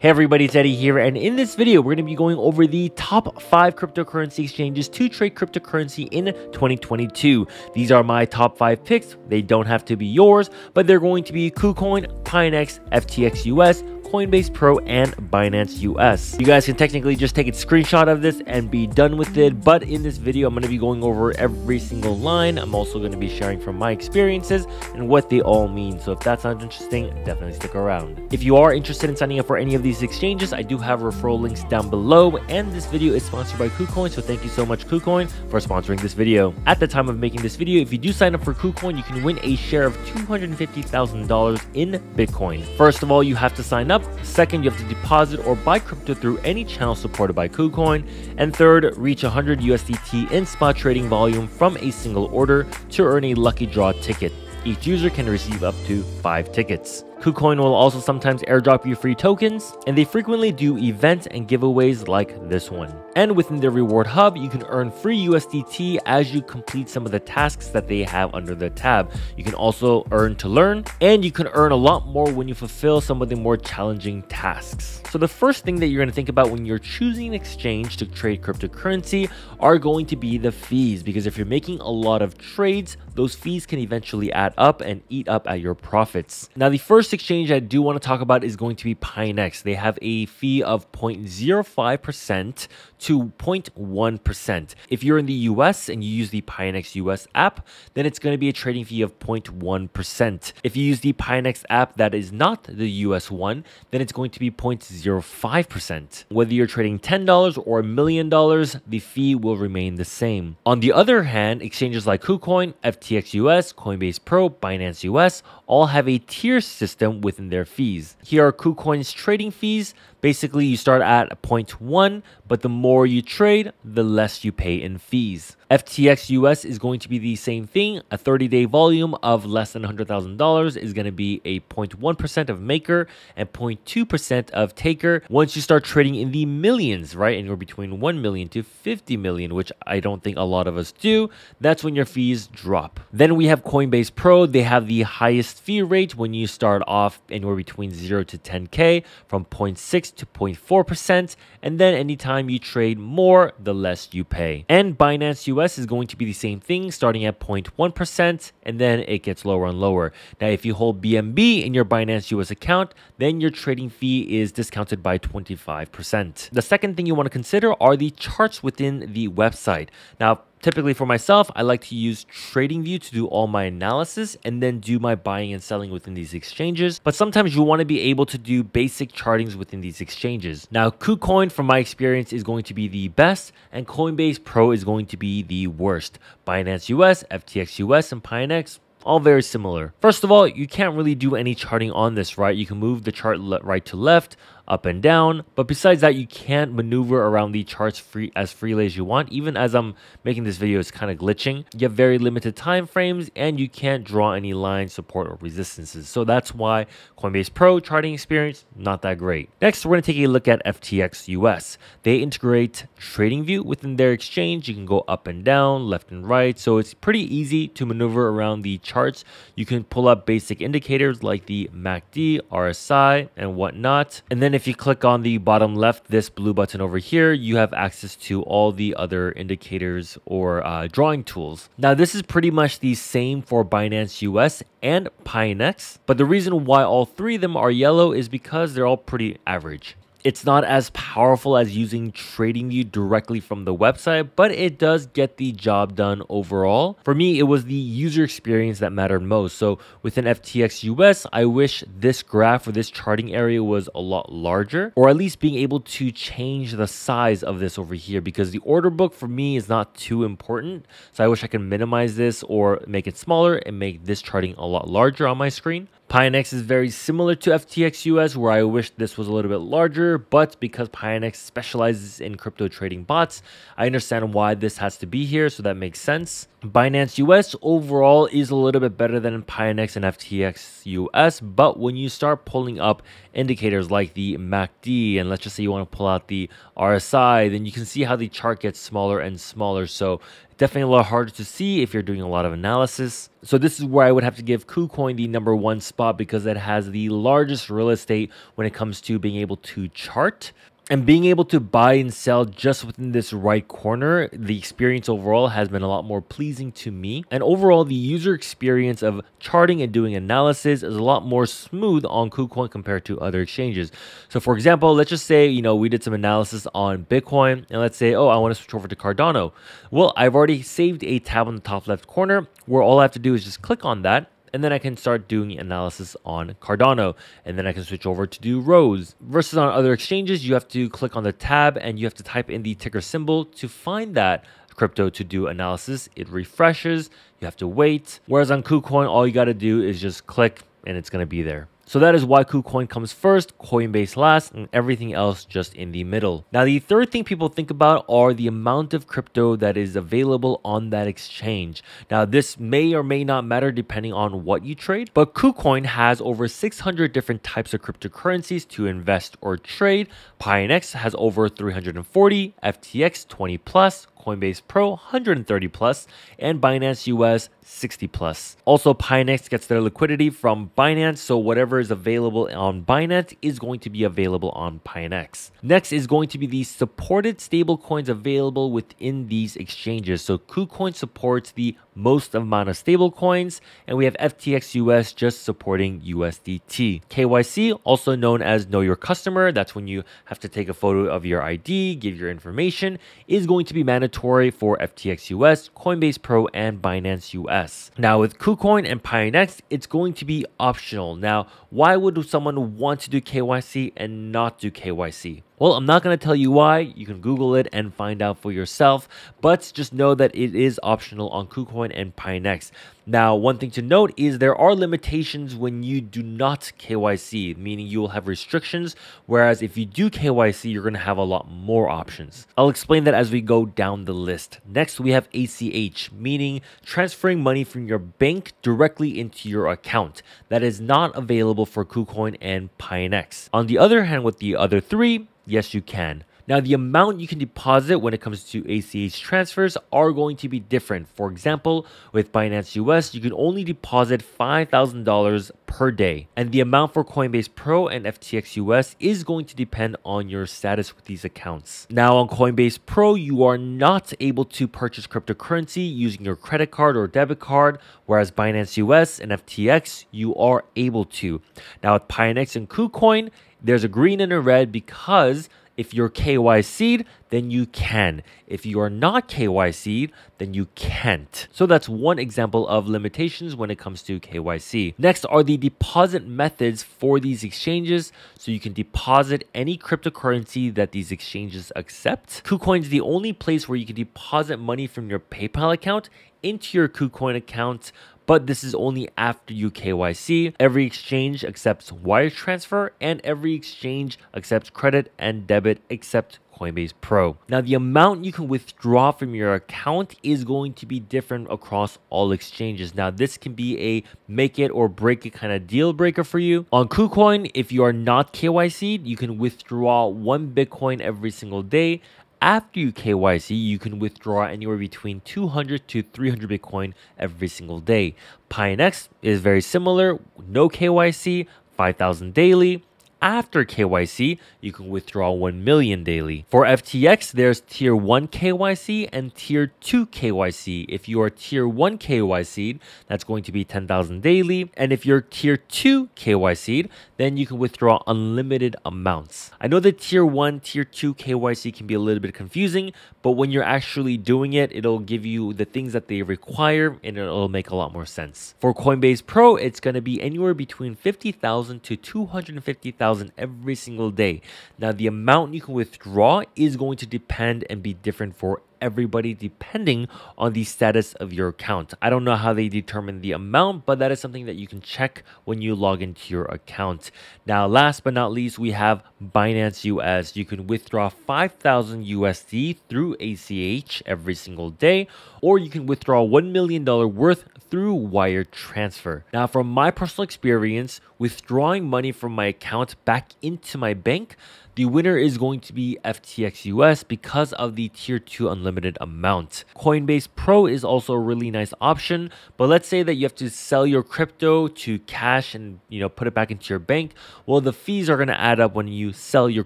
Hey everybody, it's Eddie here, and in this video, we're going to be going over the top 5 cryptocurrency exchanges to trade cryptocurrency in 2022. These are my top 5 picks. They don't have to be yours, but they're going to be KuCoin, Pinex, FTX US, Coinbase Pro, and Binance US. You guys can technically just take a screenshot of this and be done with it, but in this video, I'm going to be going over every single line. I'm also going to be sharing from my experiences and what they all mean. So if that sounds interesting, definitely stick around. If you are interested in signing up for any of these exchanges, I do have referral links down below, and this video is sponsored by KuCoin, so thank you so much KuCoin for sponsoring this video. At the time of making this video, if you do sign up for KuCoin, you can win a share of $250,000 in Bitcoin. First of all, you have to sign up. Second, you have to deposit or buy crypto through any channel supported by KuCoin. And third, reach 100 USDT in spot trading volume from a single order to earn a lucky draw ticket. Each user can receive up to 5 tickets. KuCoin will also sometimes airdrop you free tokens, and they frequently do events and giveaways like this one. And within their reward hub, you can earn free USDT as you complete some of the tasks that they have under the tab. You can also earn to learn, and you can earn a lot more when you fulfill some of the more challenging tasks. So the first thing that you're going to think about when you're choosing an exchange to trade cryptocurrency are going to be the fees, because if you're making a lot of trades, those fees can eventually add up and eat up at your profits. Now, the first exchange I do want to talk about is going to be Pinex. They have a fee of 0.05% to 0.1%. If you're in the US and you use the Pinex US app, then it's going to be a trading fee of 0.1%. If you use the Pinex app that is not the US one, then it's going to be 0.05%. Whether you're trading $10 or $1 million, the fee will remain the same. On the other hand, exchanges like KuCoin, FTX US, Coinbase Pro, Binance US all have a tier system within their fees. Here are KuCoin's trading fees. Basically, you start at 0.1, but the more you trade, the less you pay in fees. FTX US is going to be the same thing. A 30-day volume of less than $100,000 is going to be a 0.1% of maker and 0.2% of taker. Once you start trading in the millions, right, and you're between 1 million to 50 million, which I don't think a lot of us do, that's when your fees drop. Then we have Coinbase Pro. They have the highest fee rate when you start off anywhere between 0 to 10K, from 0.6 to 0.4%, and then anytime you trade more, the less you pay. And Binance US is going to be the same thing, starting at 0.1%, and then it gets lower and lower. Now, if you hold BNB in your Binance US account, then your trading fee is discounted by 25%. The second thing you want to consider are the charts within the website. Now, typically for myself, I like to use TradingView to do all my analysis and then do my buying and selling within these exchanges. But sometimes you want to be able to do basic chartings within these exchanges. Now, KuCoin, from my experience, is going to be the best, and Coinbase Pro is going to be the worst. Binance US, FTX US, and Pinex, all very similar. First of all, you can't really do any charting on this, right? You can move the chart right to left, up and down, but besides that, you can't maneuver around the charts as freely as you want. Even as I'm making this video, it's kind of glitching. You have very limited time frames, and you can't draw any lines, support, or resistances. So that's why Coinbase Pro charting experience, not that great. Next, we're going to take a look at FTX US. They integrate TradingView within their exchange. You can go up and down, left and right, so it's pretty easy to maneuver around the charts. You can pull up basic indicators like the MACD, RSI, and whatnot. And then if you click on the bottom left, this blue button over here, you have access to all the other indicators or drawing tools. Now, this is pretty much the same for Binance US and Pinex, but the reason why all three of them are yellow is because they're all pretty average. It's not as powerful as using TradingView directly from the website, but it does get the job done overall. For me, it was the user experience that mattered most. So within FTX US, I wish this graph or this charting area was a lot larger, or at least being able to change the size of this over here, because the order book for me is not too important. So I wish I could minimize this or make it smaller and make this charting a lot larger on my screen. Pinex is very similar to FTX US, where I wish this was a little bit larger, but because Pinex specializes in crypto trading bots, I understand why this has to be here, so that makes sense. Binance US overall is a little bit better than Pinex and FTX US, but when you start pulling up indicators like the MACD, and let's just say you want to pull out the RSI, then you can see how the chart gets smaller and smaller. So definitely a lot harder to see if you're doing a lot of analysis. So this is where I would have to give KuCoin the #1 spot, because it has the largest real estate when it comes to being able to chart. And being able to buy and sell just within this right corner, the experience overall has been a lot more pleasing to me. And overall, the user experience of charting and doing analysis is a lot more smooth on KuCoin compared to other exchanges. So for example, let's just say, we did some analysis on Bitcoin, and let's say, oh, I want to switch over to Cardano. Well, I've already saved a tab on the top left corner where all I have to do is just click on that. And then I can start doing analysis on Cardano. And then I can switch over to do rows. Versus on other exchanges, you have to click on the tab and you have to type in the ticker symbol to find that crypto to do analysis. It refreshes. You have to wait. Whereas on KuCoin, all you got to do is just click and it's going to be there. So that is why KuCoin comes first, Coinbase last, and everything else just in the middle. Now, the third thing people think about are the amount of crypto that is available on that exchange. Now, this may or may not matter depending on what you trade, but KuCoin has over 600 different types of cryptocurrencies to invest or trade. Pionex has over 340, FTX 20 plus, Coinbase Pro 130 plus, and Binance US 60 plus. Also, Pionex gets their liquidity from Binance, so whatever is available on Binance is going to be available on Pionex. Next is going to be the supported stablecoins available within these exchanges. So KuCoin supports the most amount of stablecoins, and we have FTX US just supporting USDT. KYC, also known as Know Your Customer, that's when you have to take a photo of your ID, give your information, is going to be mandatory for FTX US, Coinbase Pro, and Binance US. Now with KuCoin and Pionex, it's going to be optional. Now, why would someone want to do KYC and not do KYC? Well, I'm not going to tell you why. You can Google it and find out for yourself, but just know that it is optional on KuCoin and Pionex. Now, one thing to note is there are limitations when you do not KYC, meaning you will have restrictions, whereas if you do KYC, you're going to have a lot more options. I'll explain that as we go down the list. Next, we have ACH, meaning transferring money from your bank directly into your account. That is not available for KuCoin and Pionex. On the other hand, with the other three, yes, you can. Now, the amount you can deposit when it comes to ACH transfers are going to be different. For example, with Binance US, you can only deposit $5,000 per day. And the amount for Coinbase Pro and FTX US is going to depend on your status with these accounts. Now, on Coinbase Pro, you are not able to purchase cryptocurrency using your credit card or debit card, whereas Binance US and FTX, you are able to. Now, with Pionex and KuCoin, there's a green and a red because if you're KYC'd, then you can. If you are not KYC'd, then you can't. So that's one example of limitations when it comes to KYC. Next are the deposit methods for these exchanges. So you can deposit any cryptocurrency that these exchanges accept. KuCoin is the only place where you can deposit money from your PayPal account into your KuCoin account, but this is only after you KYC. Every exchange accepts wire transfer, and every exchange accepts credit and debit except Coinbase Pro. Now, the amount you can withdraw from your account is going to be different across all exchanges. Now, this can be a make it or break it kind of deal breaker for you. On KuCoin, if you are not KYC'd, you can withdraw 1 Bitcoin every single day. After you KYC, you can withdraw anywhere between 200 to 300 Bitcoin every single day. Pionex is very similar. No KYC, 5,000 daily. After KYC, you can withdraw 1 million daily. For FTX, there's Tier 1 KYC and Tier 2 KYC. If you are Tier 1 KYC'd, that's going to be 10,000 daily. And if you're Tier 2 KYC'd, then you can withdraw unlimited amounts. I know that Tier 1, Tier 2 KYC can be a little bit confusing, but when you're actually doing it, it'll give you the things that they require and it'll make a lot more sense. For Coinbase Pro, it's going to be anywhere between 50,000 to 250,000 every single day. Now, the amount you can withdraw is going to depend and be different for everybody depending on the status of your account. I don't know how they determine the amount, but that is something that you can check when you log into your account. Now, last but not least, we have Binance US. You can withdraw 5,000 USD through ACH every single day, or you can withdraw $1 million worth through wire transfer. Now, from my personal experience, withdrawing money from my account back into my bank, the winner is going to be FTX US because of the tier 2 unlimited amount. Coinbase Pro is also a really nice option, but let's say that you have to sell your crypto to cash and put it back into your bank. Well, the fees are going to add up when you sell your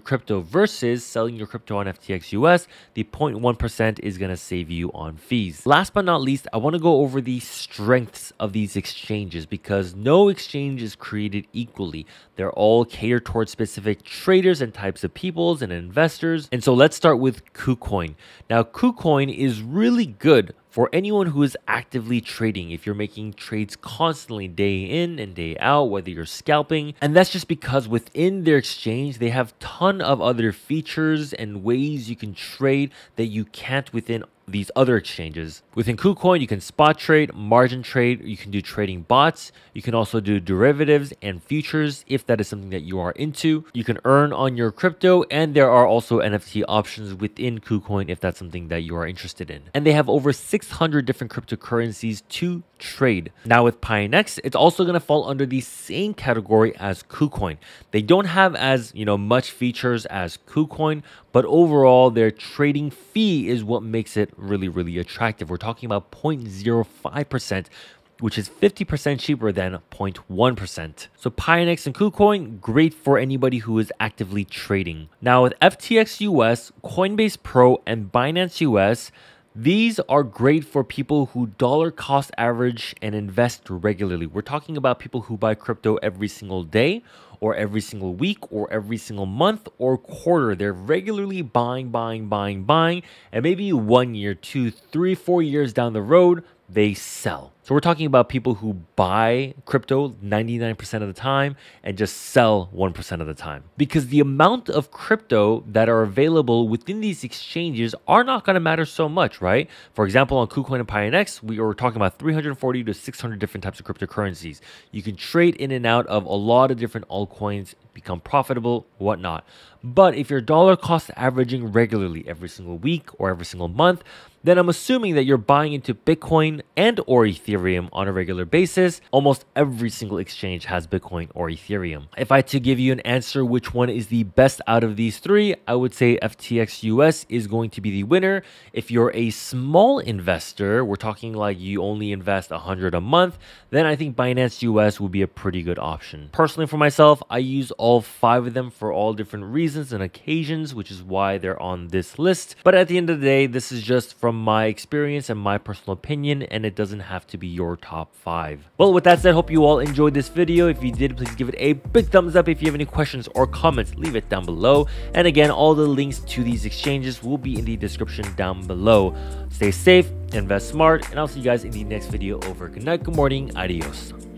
crypto versus selling your crypto on FTX US. The 0.1% is going to save you on fees. Last but not least, I want to go over the strengths of these exchanges because no exchange is created equally. They're all catered towards specific traders and types of peoples and investors. And so let's start with KuCoin. Now, KuCoin is really good for anyone who is actively trading, if you're making trades constantly day in and day out, whether you're scalping. And that's just because within their exchange, they have a ton of other features and ways you can trade that you can't within these other exchanges. Within KuCoin, you can spot trade, margin trade, you can do trading bots, you can also do derivatives and futures if that is something that you are into. You can earn on your crypto, and there are also NFT options within KuCoin if that's something that you are interested in. And they have over 600 different cryptocurrencies to trade. Now with Pionex, it's also going to fall under the same category as KuCoin. They don't have as much features as KuCoin, but overall their trading fee is what makes it really attractive. We're talking about 0.05%, which is 50% cheaper than 0.1%. So Pionex and KuCoin, great for anybody who is actively trading. Now with FTX US, Coinbase Pro, and Binance US, these are great for people who dollar cost average and invest regularly. We're talking about people who buy crypto every single day, or every single week, or every single month or quarter. They're regularly buying, and maybe 1 year, 2, 3, 4 years down the road, they sell. So we're talking about people who buy crypto 99% of the time and just sell 1% of the time. Because the amount of crypto that are available within these exchanges are not going to matter so much, right? For example, on KuCoin and Pionex, we were talking about 340 to 600 different types of cryptocurrencies. You can trade in and out of a lot of different altcoins, become profitable, whatnot. But if you're dollar cost averaging regularly every single week or every single month, then I'm assuming that you're buying into Bitcoin and or Ethereum on a regular basis. Almost every single exchange has Bitcoin or Ethereum. If I had to give you an answer which one is the best out of these three, I would say FTX US is going to be the winner. If you're a small investor, we're talking like you only invest $100 a month, then I think Binance US would be a pretty good option. Personally for myself, I use all 5 of them for all different reasons and occasions, which is why they're on this list. But at the end of the day, this is just from my experience and my personal opinion, and it doesn't have to be your top 5. Well, with that said, hope you all enjoyed this video. If you did, please give it a big thumbs up. If you have any questions or comments, leave it down below. And again, all the links to these exchanges will be in the description down below. Stay safe, invest smart, and I'll see you guys in the next video. Over. Good night, good morning, adios.